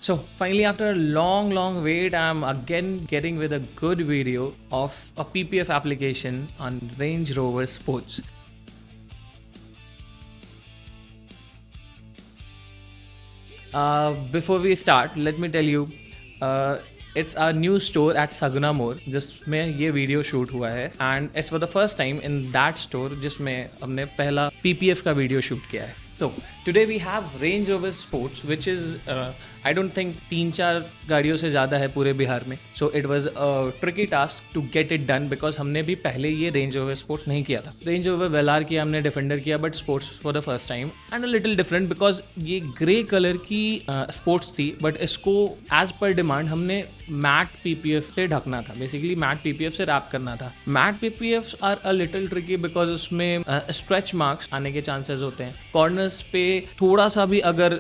So finally, after a long wait, I'm again getting with a good video of a PPF application on Range Rover Sports. Before we start, let me tell you, it's our new store at Saguna More, जिसमें ये video shoot हुआ है and it's for the first time in that store जिसमें हमने पहला PPF का video shoot किया है. So today we have Range Rover Sports, which is I don't think 3-4 गाड़ियों से ज़्यादा है पूरे बिहार में. So it was a tricky task to get it done because हमने भी पहले ये Range Rover Sports नहीं किया था. Range Rover Velar किया हमने, Defender किया, but Sports for the first time and a little different because ये ग्रे कलर की Sports थी, but इसको as per demand हमने मैट PPF से ढकना था. बेसिकली मैट PPF से रैप करना था. Matte PPFs are a little tricky because उसमें स्ट्रेच मार्क्स आने के चांसेस होते हैं. कॉर्नर्स पे थोड़ा सा भी अगर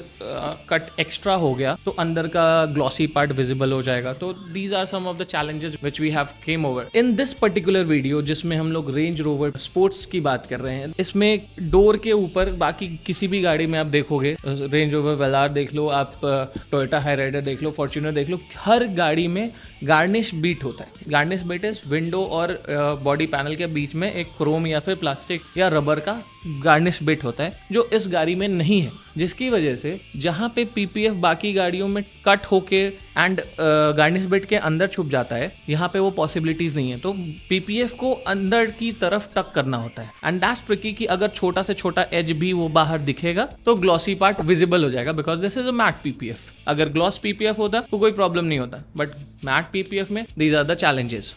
कट एक्स्ट्रा हो गया तो अंदर का ग्लॉसी पार्ट विजिबल हो जाएगा. तो these are some of the challenges which we have came over in this particular video, जिसमें हम लोग रेंज रोवर स्पोर्ट्स की बात कर रहे हैं. इसमें डोर के ऊपर बाकी किसी भी गाड़ी में आप देखोगे, रेंज रोवर वेलार देख लो, आप टोयोटा हाईराइडर देख लो, फॉर्च्यूनर देख लो, हर गाड़ी में गार्निश बीट होता है. गार्निश बीट इज विंडो और बॉडी पैनल के बीच में एक क्रोम या फिर प्लास्टिक या रबर का गार्निश बिट होता है, जो इस गाड़ी में नहीं है. जिसकी वजह से जहाँ पे PPF बाकी गाड़ियों में कट होके एंड गार्निश बिट के अंदर छुप जाता है, यहाँ पे वो पॉसिबिलिटीज नहीं है. तो PPF को अंदर की तरफ टक करना होता है एंड दैट्स ट्रिकी कि अगर छोटा से छोटा एज भी वो बाहर दिखेगा तो ग्लॉसी पार्ट विजिबल हो जाएगा because this is a matte PPF. अगर ग्लॉस PPF होता तो कोई प्रॉब्लम नहीं होता, बट मैट PPF में these are the challenges.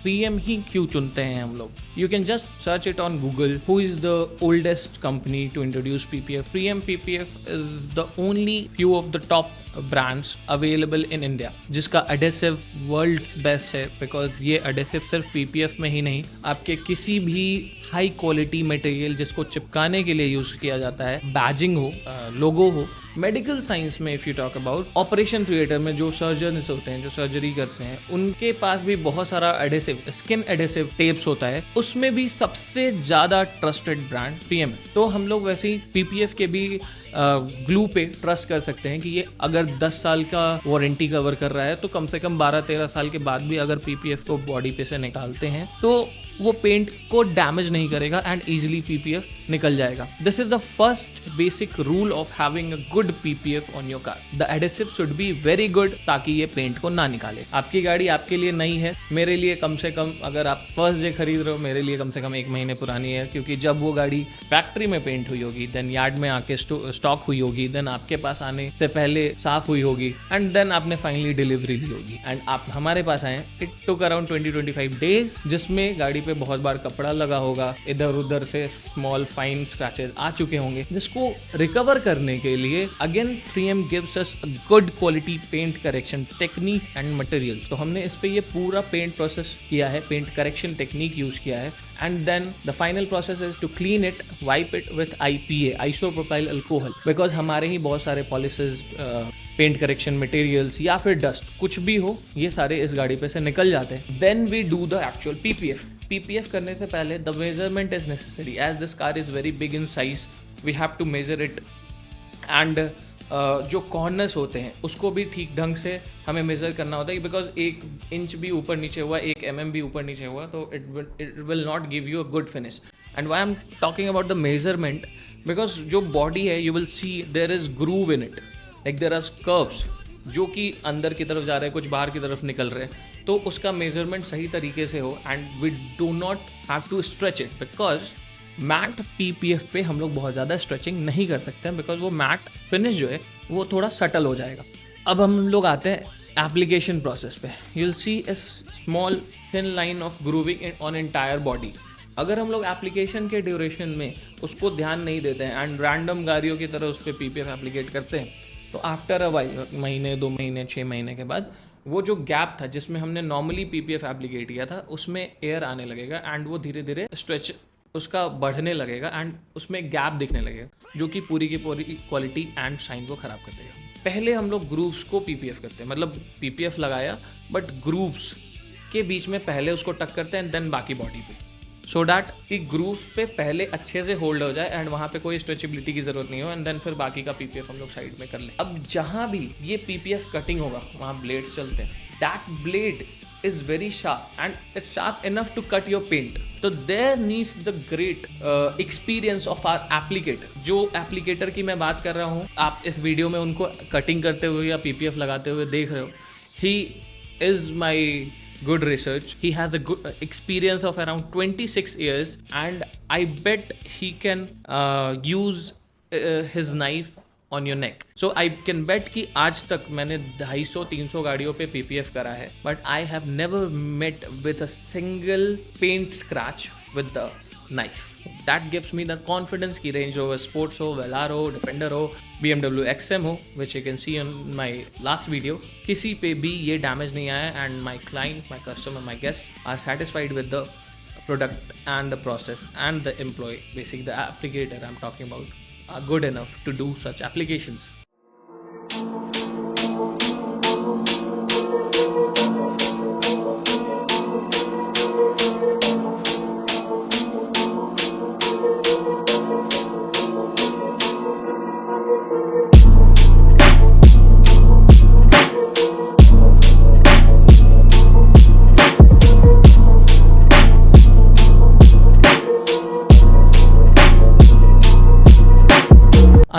PM ही क्यों चुनते हैं हम लोग? You can just search it on Google. Who is the oldest company to introduce PPF? PM PPF is the only few of the top brands available in India जिसका adhesive world best है. Because ये adhesive सिर्फ PPF में ही नहीं, आपके किसी भी high quality material जिसको चिपकाने के लिए यूज किया जाता है, बैजिंग हो, लोगो हो, मेडिकल साइंस में if you talk about, operation theatre में जो सर्जन्स होते हैं, जो सर्जरी करते हैं, उनके पास भी बहुत सारा एडेसिव, स्किन एडेसिव टेप्स होता है. उसमें भी सबसे ज़्यादा ट्रस्टेड ब्रांड PM है. तो हम लोग वैसे ही PPF के भी ग्लू पे ट्रस्ट कर सकते हैं कि ये अगर 10 साल का वारंटी कवर कर रहा है तो कम से कम 12-13 साल के बाद भी अगर PPF को बॉडी पे से निकालते हैं तो वो पेंट को डैमेज नहीं करेगा एंड इजीली PPF निकल जाएगा. This is the first basic rule of having a good PPF on your car. The adhesive should be very good ताकि ये पेंट को ना निकाले. आपकी गाड़ी आपके लिए नई है, मेरे लिए कम से कम, अगर आप फर्स्ट डे खरीद रहे हो, मेरे लिए कम से कम 1 महीने पुरानी है, क्योंकि जब वो गाड़ी फैक्ट्री में पेंट हुई होगी, देन यार्ड में आके स्टॉक हुई होगी, देन आपके पास आने से पहले साफ हुई होगी एंड देन आपने फाइनली डिलीवरी ली होगी एंड आप हमारे पास आए. इट टुक अराउंड 20-25 डेज, जिसमें गाड़ी पे बहुत बार कपड़ा लगा होगा, इधर उधर से स्मॉल फाइन स्क्रैचेस आ चुके होंगे, जिसको रिकवर करने के लिए again 3M gives us a good quality paint correction technique and material. तो हमने इस पे ये पूरा पेंट प्रोसेस किया है, पेंट करेक्शन टेक्निक यूज किया है and then the final process is to clean it, wipe it with IPA, isopropyl alcohol, because हमारे ही बहुत सारे पॉलिशेस, पेंट करेक्शन मटेरियल्स या फिर डस्ट कुछ भी हो, ये सारे इस गाड़ी पे से निकल जाते हैं. Then we do the actual PPF करने से पहले the measurement is necessary. As this car is very big in size, we have to measure it and जो कॉर्नर्स होते हैं उसको भी ठीक ढंग से हमें मेज़र करना होता है, बिकॉज 1 इंच भी ऊपर नीचे हुआ, 1 mm भी ऊपर नीचे हुआ तो it will not give you a good finish. And why I am talking about the measurement, because जो बॉडी है you will see there is groove in it, like there are curves जो कि अंदर की तरफ जा रहे हैं, कुछ बाहर की तरफ निकल रहे हैं, तो उसका मेजरमेंट सही तरीके से हो. And we do not have to stretch it, because matte PPF पे हम लोग बहुत ज़्यादा स्ट्रेचिंग नहीं कर सकते हैं, बिकॉज वो मैट फिनिश जो है वो थोड़ा सटल हो जाएगा. अब हम लोग आते हैं एप्लीकेशन प्रोसेस पे. You will C A small thin line of grooving on entire body. अगर हम लोग एप्लीकेशन के ड्यूरेशन में उसको ध्यान नहीं देते हैं एंड रैंडम गाड़ियों की तरह उस पर PPF एप्लीकेट करते हैं, तो आफ्टर अ वाइल, महीने 2 महीने 6 महीने के बाद वो जो गैप था जिसमें हमने नॉर्मली PPF एप्लीकेट किया था उसमें एयर आने लगेगा एंड वो धीरे धीरे स्ट्रेच उसका बढ़ने लगेगा एंड उसमें गैप दिखने लगेगा, जो कि पूरी की पूरी क्वालिटी एंड शाइन को ख़राब कर देगा. पहले हम लोग ग्रूव्स को PPF करते हैं, मतलब PPF लगाया बट ग्रूव्स के बीच में पहले उसको टक करते हैं एंड देन बाकी बॉडी पे, सो डैट कि ग्रूव पे पहले अच्छे से होल्ड हो जाए एंड वहाँ पे कोई स्ट्रेचेबिलिटी की ज़रूरत नहीं हो एंड देन फिर बाकी का PPF हम लोग साइड में कर लें. अब जहाँ भी ये PPF कटिंग होगा वहाँ ब्लेड चलते हैं. That blade is very sharp and it's sharp enough to cut your paint. So there needs the great experience of our applicator. जो applicator की मैं बात कर रहा हूँ, आप इस वीडियो में उनको कटिंग करते हुए या PPF लगाते हुए देख रहे हो. He is my good research. He has a good experience of around 26 years and I bet he can use his knife on your neck. So I can bet कि आज तक मैंने 250-300 गाड़ियों पे PPF करा है, but I have never met with a single paint scratch with the knife. That gives me the confidence कि Range Rover Sports हो, वेलार हो, डिफेंडर हो, BMW XM हो, which you can see on my last video, किसी पे भी ये damage नहीं आया and my client, my customer, my guest are satisfied with the product and the process and the employ, basic the applicator I am talking about, are good enough to do such applications.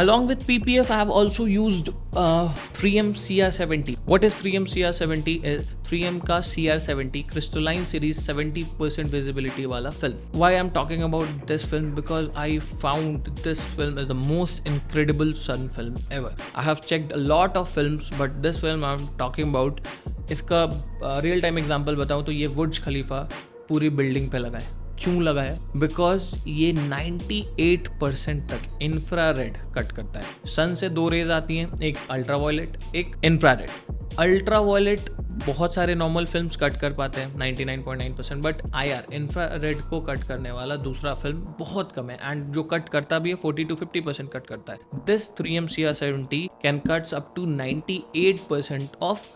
Along with PPF, I have also used 3M CR70. What is 3M CR70? 3M का CR70 crystalline series 70% visibility वाला film. Why I'm talking about this film? Because I found this film is the most incredible sun film ever. I have checked a lot of films, but this film I'm talking about, इसका real time example बताऊँ तो ये बुर्ज खलीफा पूरी building पे लगा है. क्यों लगा है? बिकॉज ये 98% तक इंफ्रारेड कट करता है. सन से 2 रेज आती हैं, एक अल्ट्रावायलेट, एक इंफ्रारेड. अल्ट्रावायलेट बहुत सारे नॉर्मल फिल्म्स कट कर पाते हैं 99.9%, बट IR इंफ्रारेड को कट करने वाला दूसरा फिल्म बहुत कम है एंड जो कट करता भी है 40-50% कट करता है. This 3M CR70 can cuts up to 98% of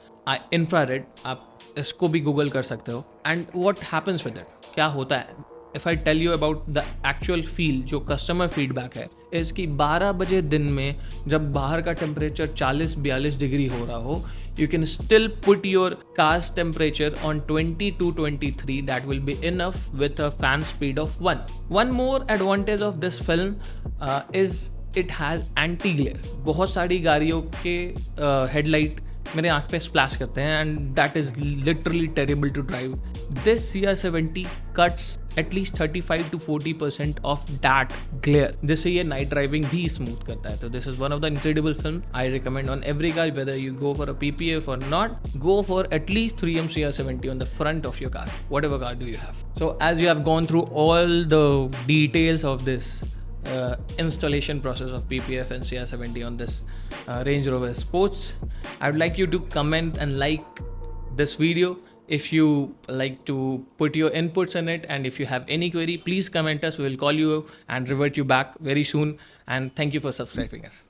infrared. आप इसको भी गूगल कर सकते हो. And what happens with it, क्या होता है? If I tell you about the actual feel, जो कस्टमर फीडबैक है इसकी, 12 बजे दिन में जब बाहर का टेम्परेचर 40-42 डिग्री हो रहा हो, you can still put your car's temperature on 22-23. That will be enough with a fan speed of 1. One more advantage of this film is it has anti-glare. बहुत सारी गाड़ियों के हेडलाइट मेरे आँख पे स्प्लैश करते हैं and that is literally terrible to drive. This CR70 cuts at least 35-40% of that glare, जिससे ये नाइट ड्राइविंग भी स्मूथ करता है. तो this is one of the incredible film I recommend on every car, whether you go for a PPF or not, go for at least 3M CR70 on the front of your car, whatever car do you have. So as you have gone through all the details of this installation process of PPF and CR70 on this Range Rover Sports, I would like you to comment and like this video. If you like to put your inputs in it, and if you have any query, please comment us. We will call you and revert you back very soon. And thank you for subscribing us.